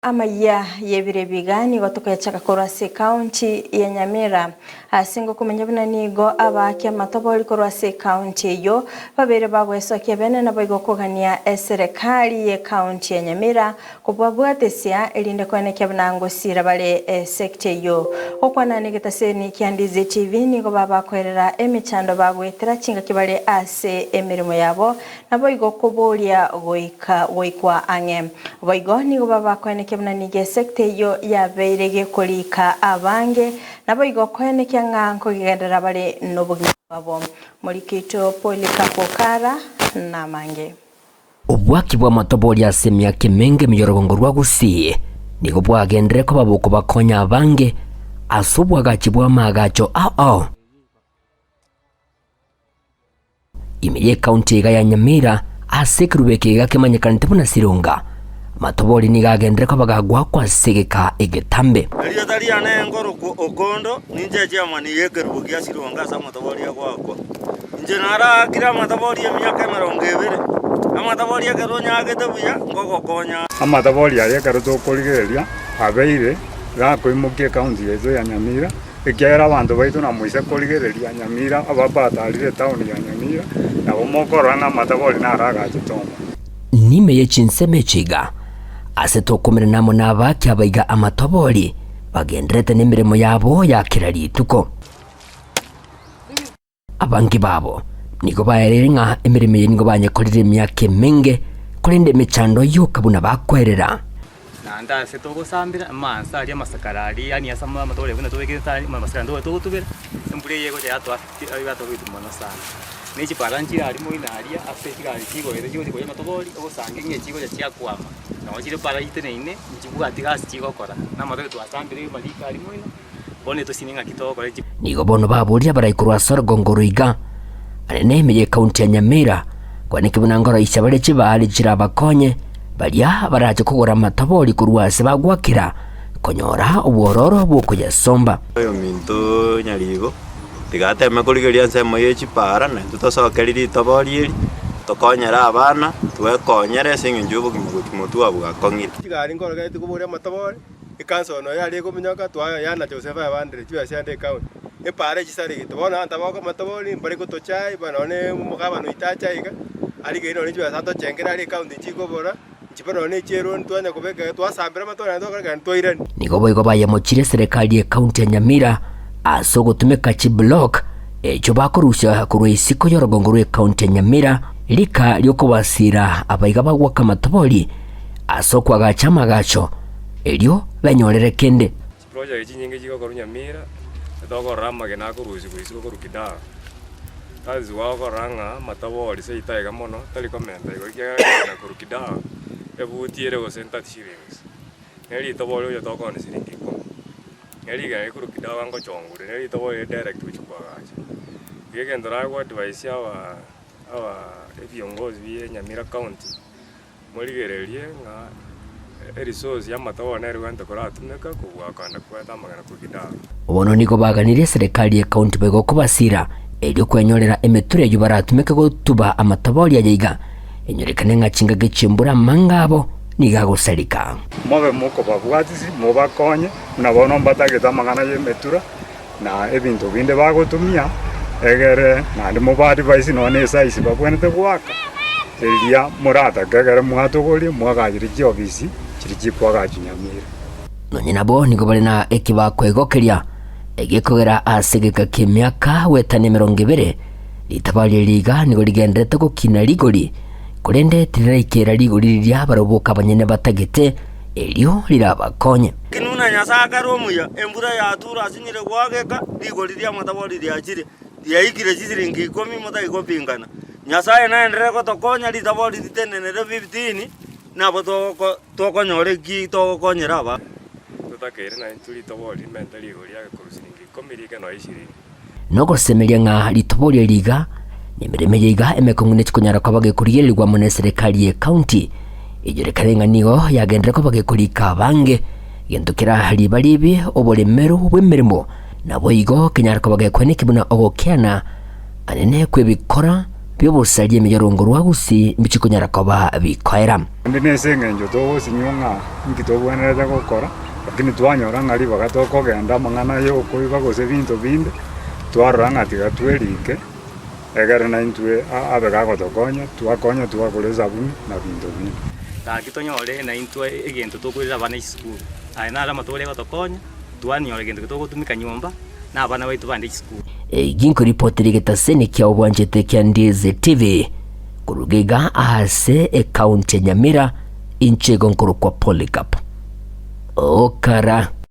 Amaya yebire bigani gotoka yachaka korwase county ya Nyamira asingo kumenya buna nigo abaki amatoboli korwase county yo babere bagweso kebene na boigo kogania serikali ya county ya Nyamira kubwabwatesia elinde kwane kebnango sira bale sector yo okwana negetaseni kyandize TV nigo baba kwerera emichando bagwetera chinga kibale ase emirimo yabo na boigo kobolia goikwa ange boigo nigo baba kwane kebna nige sekte yo ya beirege kolika abange nabo igokone kyanganko gigadara bale nobugi babo Mulikito Polikapokara na mange obwaki bwa matoboli asemya kemenge miyorogongo rwa gusi nigo bwagendere ko babuko bakonya abange asubwa gachibwa magacho imiye county ya Nyamira asekirubeke gakemanyekana tebuna sirunga matoboli nigagendere ko bagagwa kwa segeka egetambe aliyo taliane ngoro okondo ninje chama ni yekerubugia sirunga sa matoboli yakwa nje nara kira matoboli emyaka 20 amatoboli yakeronya agetebuya ngogokonya amatoboli yakero tokoligeria abeire gakoimukie county yezo ya Nyamira ekiera abantu baitu na muise koligereria Nyamira ababatarire town ya Nyamira nabo mokorana matoboli naragachitomba nime yechinseme chiga asetokomera namo nabaki abaiga amatoboli bagendrete n'imirimo yabo yakirari tuko abangi babo niko bayerenga emirimo yengo banyekorire myake menge kurinde mechando yokabuna bakwerera nanda setoko sambira mansa ali amasakarari yani asama amatoboli kuna tobeketa mamasakando tobutubera embure yego yato abibato bitumana sana nechi paranjira ari mo inaria afetika ari kigo ere yo tikoye matoboli osange ngechigo ya kwama na wachire para itene ine nchibuga atigasi chigo kora na madogo twasambire malika ari mo ina bone to sininga kitoko lechi nigo bono baburia baraikurwa sorgongoruiga anene meye county ya Nyamira kwane kibunangoro ishabale chibali chira bakonye balia baraje kugora matoboli kurwase bagwakira konyora ubororo buko ya somba yo minto nyaligo tigate makoligeria nsemo yechipara na tutasokeriri toboli eri tokonyera abana twekonyere singe njubu kimutu abugakongire kigari ngoro gaite kuburia matoboli ikanso no yali kuminyoka twaya yana Joseph abandire twa sande kaun epare chisari tubona antabako matoboli mbari kutochai banone mugaba no itacha iga ali gero ni twa sato chengera ali kaun chiko bora chipano ne chero ntwanya kubeka twasambira matoboli ndoka ntwairani nigo boigo bayamochire serikali ya county ya Nyamira asogotumeka chiblock echo bakorusha kurwisiko yorogongo rwe county ya Nyamira lika lyoko basira abaiga bagwaka matoboli asokwa gachama gacho elio banyorere kende project nyingi jiko koru Nyamira toko rama gena kuruzi kurisiko koru kida tazi wako ranga matoboli se itaiga mono tali komenta igokia na koru kida ebutiere go senta shillings neli toboli yo toko ni siringi ko neli ga koru kida wango chongure neli toboli direct uchukwa gacha yeke ndara kwa advice yawa viongozi wa Nyamira county moligererie nga resource ya matoboli neri wanta koratumeka kubwakanda kweta magana kugida obono niko baganire serikali ya county bego kubasira elio kwenyorera emeture yo baratumeka gutuba amatoboli yayiga enyorekane nga chinga gechimbura mangabo nigagosalika mobe muko babwatisi mobakonye nabono mbatageta magana yemetura na ebintu binde bagotumia egere nandi mubadi baisi none saisi babwenete gwaka elia murata gagara mwatogoli mwagajiri ofisi chiri kwaga Nyamira nonye nabo nigo bali na ekibakwegokeria egekogera asegeka kimyaka wetane 20 litabali liga nigo ligendete gukina ligoli kurende tirikera ligoli lya baroboka banyene batagete elio lirabakonye kinuna nyasaka romuya embura ya tura sinyire gwageka ligoli lya matoboli lya chire yaikire chisiringi 10 mota igopingana nyasaye naendelea kutokonya litaboli litenenere 15 nabo tokonyore ki tokonyera aba tutakere na ntuli taboli mentally gori ya kurusiringi 10 liga no 20 nogo semelia nga litaboli liga nimireme yiga emekongune chikunyara kwa bagekuriyerirwa mu serikali ya county ijerekanenga nigo yagendera ko bagekurika bange yendukira hali balibi obolemeru bwemerimo nabo igo kenyara ko bagekwane kibuna ogokiana anene kwebikora byobusalie miyorongo rwagusi mbichiko nyarakoba bikoera ndinese ngenjo togusinyunga nkitobwenerete gukora lakini twanyora ng'ari bagatokogenda mang'ana yokoiba gose binto binde twarora ng'atiga twerike egere na intwe abe gagotokonya twakonya twagura sabuni na binto binde takitonyore na intwe egento tokwirira bana isukuru aye nara matore gotokonya twanyora egento togotumika nyumba na bana baitu bande isukuru ginko ripoteri getaseni kia obwanjete kia Ndizi TV kurugega ahase kaunti ya Nyamira inchego nkuru kwa Polycarp Okara.